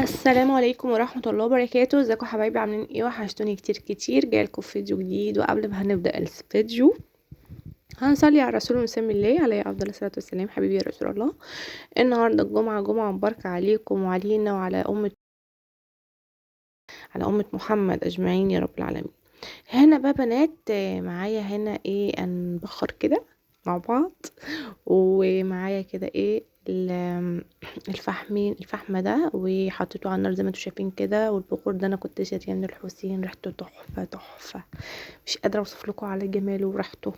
السلام عليكم ورحمة الله وبركاته. ازيكم يا حبايبي؟ عاملين ايه؟ وحشتوني كتير كتير. جايلكم في فيديو جديد، وقبل ما هنبدأ الفيديو هنصلي على الرسول ونسمي الله عليه افضل الصلاة والسلام. حبيبي يا رسول الله، النهارده الجمعة، جمعة مباركة عليكم وعلينا وعلى أمة محمد أجمعين يا رب العالمين. هنا بقى بنات، معايا هنا ايه، نبخر كده مع بعض. ومعايا كده ايه الفحم ده، وحطيته على النار زي ما انتم شايفين كده. والبخور ده انا كنت شاريه من الحسين، ريحته تحفه تحفه، مش قادره اوصف لكم على جماله وريحته.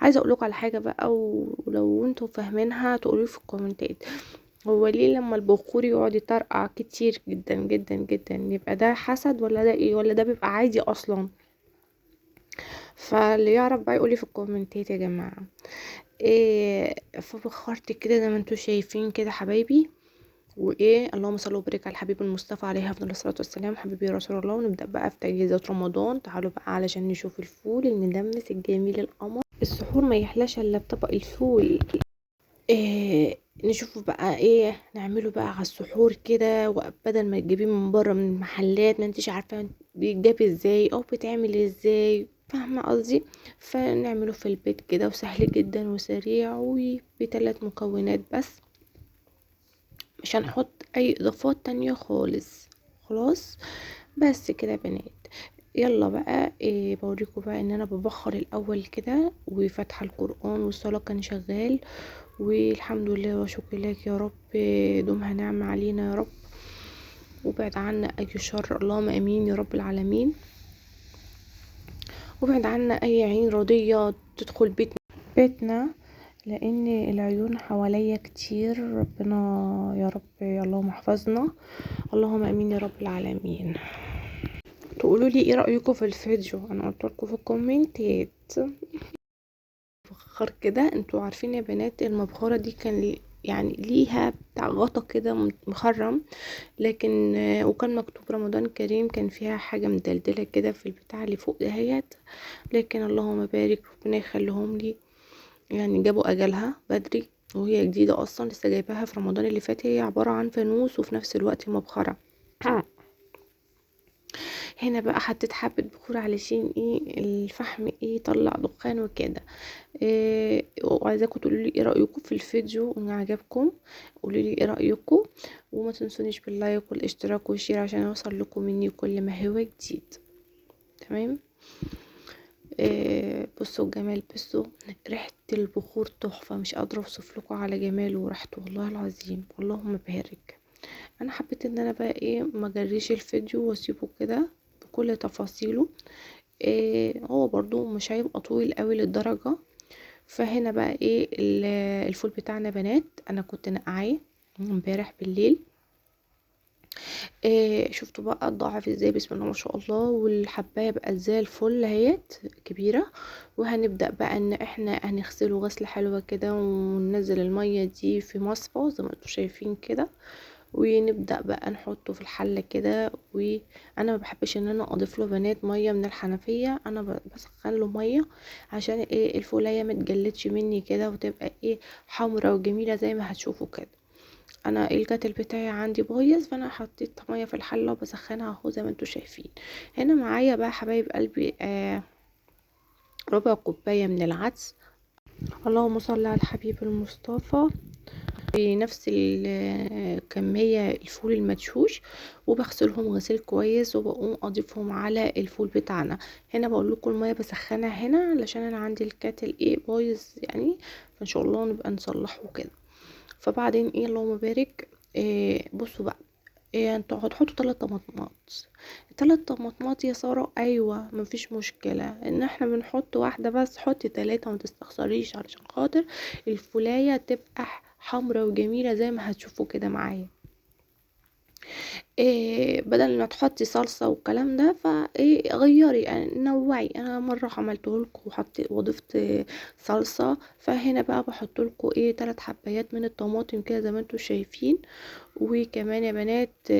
عايزه اقول لكم على حاجه بقى، ولو انتم فاهمينها تقولوا في الكومنتات. هو ليه لما البخور يقعد يطرقع كتير جدا جدا جدا يبقى ده حسد، ولا ده ايه، ولا ده بيبقى عادي اصلا؟ فاللي يعرف بقى يقولي في الكومنتات يا جماعه. إيه، فبخرت كده زي ما انتوا شايفين كده حبايبي. وايه، اللهم صل وبارك على الحبيب المصطفى عليه افضل الصلاه والسلام. حبيبي يا رسول الله. ونبدا بقى في تجهيزات رمضان. تعالوا بقى علشان نشوف الفول المدمس الجميل القمر. السحور ما يحلاش الا بطبق الفول. إيه، نشوفه بقى ايه نعمله بقى على السحور كده، وبدل ما تجيبيه من بره من المحلات ما انتش عارفه بيتجاب ازاي او بيتعمل ازاي، فاهمه قصدي؟ فنعمله في البيت كده، وسهل جدا وسريع وبثلاث مكونات بس. مش هنحط اي اضافات تانية خالص. خلاص، بس كده يا بنات. يلا بقى إيه، بوريكم بقى ان انا ببخر الاول كده، وفاتحه القران والصلاه كان شغال. والحمد لله وشكر لك يا رب، دومها نعمة علينا يا رب، وابعد عنا اي شر، اللهم امين يا رب العالمين. وابعد عنا اي عين رضية تدخل بيتنا، لان العيون حواليا كتير. ربنا يا رب اللهم احفظنا، اللهم امين يا رب العالمين. تقولوا لي ايه رايكم في الفيديو؟ انا قلت لكم في الكومنتات بخار كده. انتوا عارفين يا بنات المبخرة دي كان يعني ليها بتاع غطا كده مخرم، لكن وكان مكتوب رمضان كريم، كان فيها حاجة مدلدلة كده في البتاع اللي فوق دهيت. لكن اللهم بارك، ربنا يخليهم لي، يعني جابوا اجلها بدري. وهي جديدة اصلا، لسه جايباها في رمضان اللي فات. هي عبارة عن فانوس وفي نفس الوقت مبخرة. هنا بقى حطيت حبة بخور علشان ايه الفحم ايه يطلع دخان وكده. إيه، وعايزاكم تقولوا لي ايه رايكم في الفيديو، ان عجبكم قولوا لي ايه رايكم. وما تنسونيش باللايك والاشتراك والشير عشان يوصل لكم مني كل ما هو جديد. تمام. إيه، بصوا الجمال، بصوا ريحه البخور تحفه، مش قادره اوصف لكم على جماله وريحته، والله العظيم اللهم بارك. انا حبيت ان انا بقى ايه ما اجريش الفيديو واسيبه كده بكل تفاصيله. إيه، هو برضو مش هيبقى طويل قوي للدرجه. فهنا بقى ايه الفول بتاعنا بنات، انا كنت نقعاه امبارح بالليل. إيه، شفتوا بقى اتضاعف ازاي؟ بسم الله ما شاء الله. والحبايه بقت زي الفل اهيت كبيره. وهنبدا بقى ان احنا هنغسله غسله حلوه كده، وننزل الميه دي في مصفى زي ما انتم شايفين كده. ونبدا بقى نحطه في الحله كده. وانا ما بحبش ان انا اضيف له بنات ميه من الحنفيه، انا بسخن له ميه عشان ايه الفوليه ما تجلدش مني كده، وتبقى ايه حمرا وجميله زي ما هتشوفوا كده. انا الكاتل بتاعي عندي بايظ، فانا حطيت ميه في الحله وبسخنها اهو زي ما انتم شايفين. هنا معايا بقى حبايب قلبي ربع كوبايه من العدس. اللهم صل على الحبيب المصطفى. بنفس الكمية الفول المدشوش، وبغسلهم غسيل كويس، وبقوم اضيفهم على الفول بتاعنا. هنا بقول لكم الميه بسخنها هنا علشان انا عندي الكاتل ايه بايظ يعني، فان شاء الله نبقى نصلحه كده. فبعدين ايه، اللهم بارك. إيه، بصوا بقى، إيه، انتوا هتحطوا 3 طماطمات. 3 طماطمات يا ساره؟ ايوه مفيش مشكله ان احنا بنحط واحده بس، حطي 3 ما تستخسريش، علشان خاطر الفولايه تبقى حمرا وجميله زي ما هتشوفوا كده معايا. إيه، بدل ما تحطي صلصه والكلام ده، فايه غيري يعني نوعي. انا مره عملته لكم وحطيت وضفت صلصه، فهنا بقى بحط لكم ايه 3 حبايات من الطماطم كده زي ما انتم شايفين. وكمان يا بنات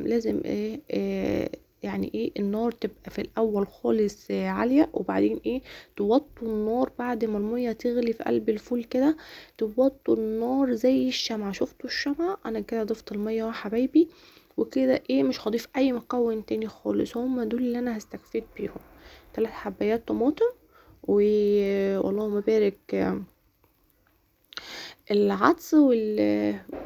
لازم ايه يعني ايه النار تبقى في الاول خالص عالية، وبعدين ايه توطوا النار بعد ما المية تغلي في قلب الفول كده، توطوا النار زي الشمعة. شفتوا الشمعة؟ انا كده ضفت المية يا حبايبي، وكده ايه مش هضيف اي مكون تاني خالص، هم دول اللي انا هستفيد بيهم. 3 حبايات طماطم، واللهم بارك العدس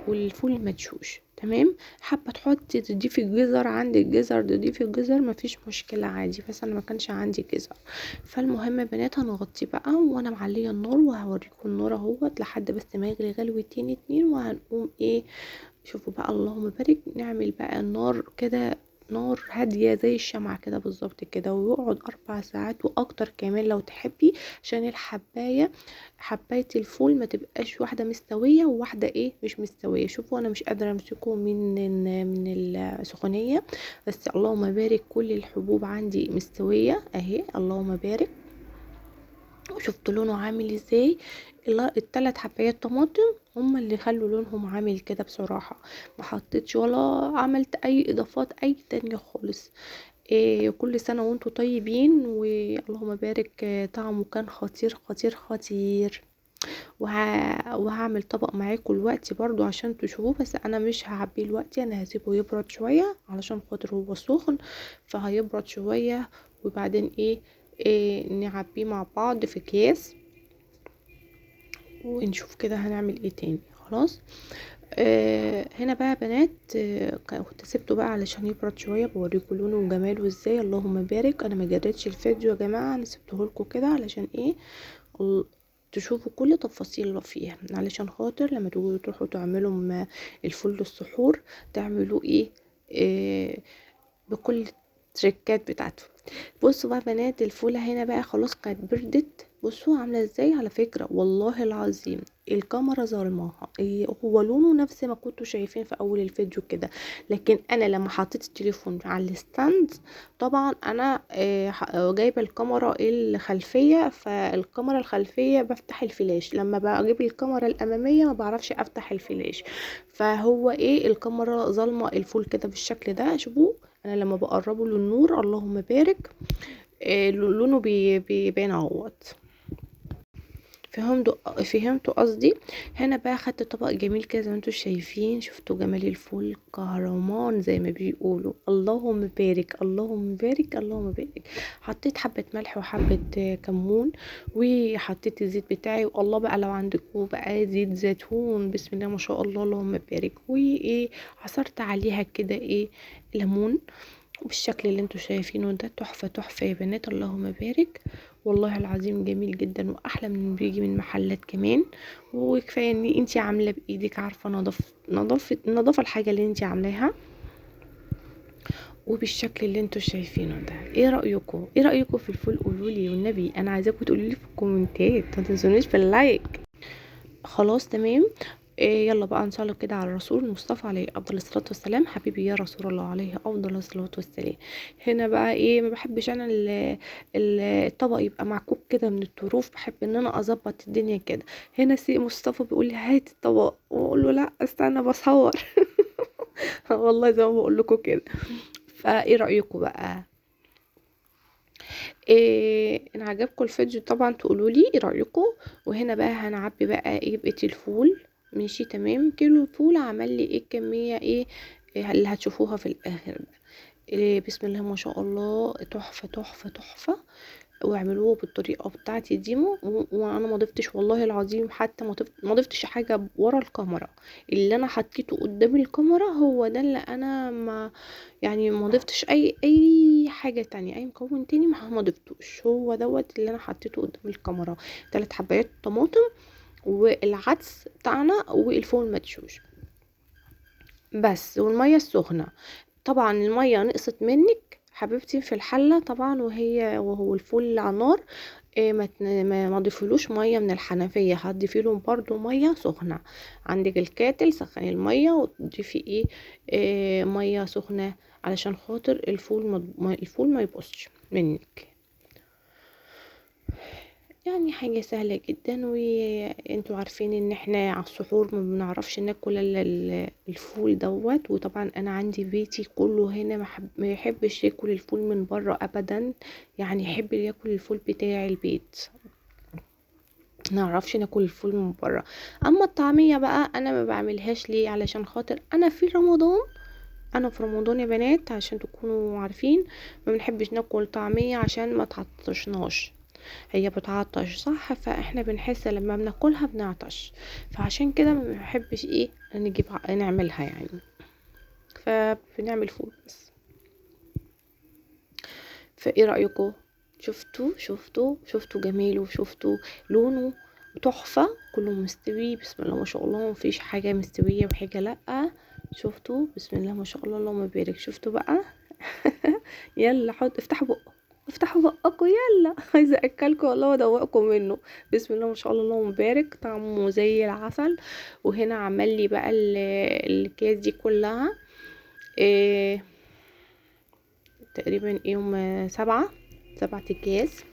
والفول المدشوش. تمام. حابه تحطي تضيفي الجزر، عندك جزر تضيفي الجزر مفيش مشكله عادي، بس انا ما كانش عندي جزر. فالمهم يا بنات هنغطيه بقى وانا معليه النار، وهوريكم النار اهوت لحد بس ما يغلي غلوتين 2، وهنقوم ايه شوفوا بقى اللهم بارك نعمل بقى النار كده، نار هادية زي الشمعة كده بالظبط كده، ويقعد 4 ساعات واكتر كمان لو تحبي، عشان حباية الفول ما تبقاش واحدة مستوية وواحدة ايه مش مستوية. شوفوا انا مش قادرة امسكه من السخونية، بس اللهم بارك كل الحبوب عندي مستوية اهي اللهم بارك. وشفت لونه عامل ازاي. ال3 حبايات طماطم هما اللي خلوا لونهم عامل كده بصراحة، ما حطيتش ولا عملت اي اضافات اي تانية خالص. إيه كل سنة وانتم طيبين، واللهم بارك طعمه كان خطير خطير خطير. وهعمل طبق معاكم دلوقتي برضو عشان تشوفوه، بس انا مش هعبيه دلوقتي، انا هسيبه يبرد شوية علشان خاطر هو سخن، فهيبرد شوية وبعدين إيه نعبيه مع بعض في اكياس، ونشوف كده هنعمل ايه تاني. خلاص. هنا بقى يا بنات كنت سبته بقى علشان يبرد شويه، بوريكم لونه وجماله ازاي اللهم بارك. انا ما جريتش الفيديو يا جماعه، انا سبته لكم كده علشان ايه ال- تشوفوا كل تفاصيل اللي فيها، علشان خاطر لما تروحوا تعملوا الفول السحور تعملوا ايه بكل التريكات بتاعته. بصوا بقى بنات الفولة هنا بقى خلاص كانت بردت، بصوا عاملة ازاي. على فكرة والله العظيم الكاميرا ظلماها، هو لونه نفس ما كنتوا شايفين في اول الفيديو كده، لكن انا لما حطيت التليفون على الستاند طبعا انا جايبه الكاميرا الخلفيه، فالكاميرا الخلفيه بفتح الفلاش، لما بجيب الكاميرا الاماميه ما بعرفش افتح الفلاش، فهو ايه الكاميرا ظلمه الفول كده بالشكل ده. شوفوا انا لما بقربه للنور اللهم بارك لونه بيبان اهوت. فهمتوا قصدي. هنا بقى خدت طبق جميل كده زي ما انتوا شايفين، شفتوا جمال الفول كهرمان زي ما بيقولوا اللهم بارك اللهم بارك اللهم بارك. حطيت حبة ملح وحبة كمون، وحطيت الزيت بتاعي، والله بقى لو عندكم بقى زيت زيتون بسم الله ما شاء الله اللهم بارك، وايه عصرت عليها كده ايه ليمون بالشكل اللي انتوا شايفينه ده. تحفة تحفة يا بنات اللهم بارك، والله العظيم جميل جدا واحلى من بيجي من محلات كمان. وكفايه ان انتي عامله بايدك، عارفه نظافه الحاجه اللي انتي عاملاها، وبالشكل اللي انتوا شايفينه ده. ايه رايكم في الفول؟ قولولي والنبي، انا عايزاكم تقولولي في الكومنتات، ما تنسونيش في اللايك. خلاص تمام. إيه يلا بقى نصلي كده على الرسول المصطفى عليه افضل الصلاه والسلام. حبيبي يا رسول الله عليه افضل الصلاه والسلام. هنا بقى ايه ما بحبش انا الطبق يبقى معكوك كده من الطروف، بحب ان انا اظبط الدنيا كده. هنا سي مصطفى بيقول لي هات الطبق، واقول له لا استنى بصور. والله زي ما بقول لكم كده. فايه رايكم بقى؟ ان عجبكم الفيديو طبعا تقولوا لي ايه رايكم. وهنا بقى هنعبي بقى ايه بقيه الفول. ماشي تمام. كيلو الفول عمل لي ايه الكميه إيه اللي هتشوفوها في الاخر بقى. إيه بسم الله ما شاء الله تحفه تحفه تحفه. واعملوه بالطريقه بتاعتي دي، وانا ما ضفتش والله العظيم، حتى ما ضفتش حاجه ورا الكاميرا. اللي انا حطيته قدام الكاميرا هو ده اللي انا ما يعني ما ضفتش اي حاجه تانية، اي مكون تاني ما ضفتوش، هو دوت اللي انا حطيته قدام الكاميرا. 3 حبايات طماطم والعدس بتاعنا والفول مدشوش بس، والميه السخنه. طبعا الميه نقصت منك حبيبتي في الحله طبعا، وهو الفول على النار ما تضيفلوش ميه من الحنفيه، هتضيفيله برضو ميه سخنه. عندك الكاتل سخني الميه وتضيفي ميه سخنه علشان خاطر الفول ما يبقصش منك. يعني حاجة سهلة جدا. وانتوا عارفين ان احنا على السحور ما بنعرفش ناكل الا الفول دوت. وطبعا انا عندي بيتي كله هنا ما يحبش ياكل الفول من بره ابدا، يعني يحب ياكل الفول بتاع البيت، ما نعرفش ناكل الفول من بره. اما الطعمية بقى انا ما بعملهاش ليه، علشان خاطر انا في رمضان، انا في رمضان يا بنات عشان تكونوا عارفين ما بنحبش ناكل طعمية عشان ما تعطشناش. هي بتعطش صح، فاحنا بنحس لما بناكلها بنعطش، فعشان كده ما بنحبش ايه نجيب نعملها يعني، فبنعمل فول بس. فايه رأيكم؟ شفتوا جميل، وشفتوا لونه تحفة، كله مستوي بسم الله ما شاء الله، مفيش حاجة مستوية وحاجة لأ. شفتوا بسم الله ما شاء الله اللهم بارك. شفتوا بقى؟ يلا افتحوا بقكم، افتحوا بقكم يلا. عايزه اكلكم والله وادوقكم منه. بسم الله ما شاء الله اللهم بارك، طعمه زي العسل. وهنا عمل لي بقى الكيس دي كلها إيه تقريبا يوم 7 اكياس.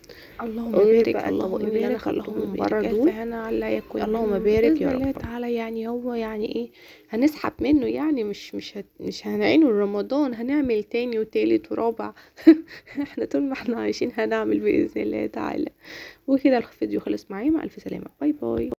اللهم بارك، وبقى اللهم الطبقين اللي انا بارك، خدتهم اللهم من بره بارك. الف دول، هنا على لا ياكل اللهم منه بارك باذن يا الله رب. تعالى. يعني هو يعني ايه، هنسحب منه يعني، مش هنعينه رمضان، هنعمل تاني وتالت ورابع. احنا طول ما احنا عايشين هنعمل باذن الله تعالى. وكده الفيديو خلص معايا، مع الف سلامه، باي باي.